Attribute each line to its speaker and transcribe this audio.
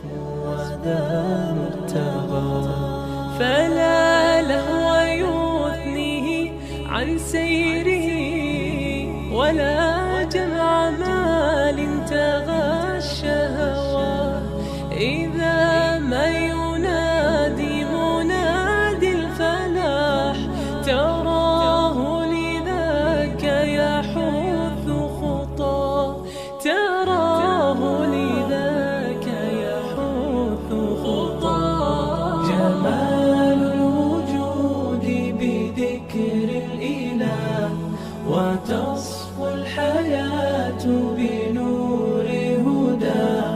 Speaker 1: يسمو وذا مرتضى. فلا لهو يثنيه عن سيره، ولا جمع مال تغى الشهوى. إذا ما ينادي منادي الفلاح، تراه لذاك يحث خطاه، تراه لذاك يحث خطاه. جمال الوجود بذكر الإله، وتصفو الحياة بنور هداه.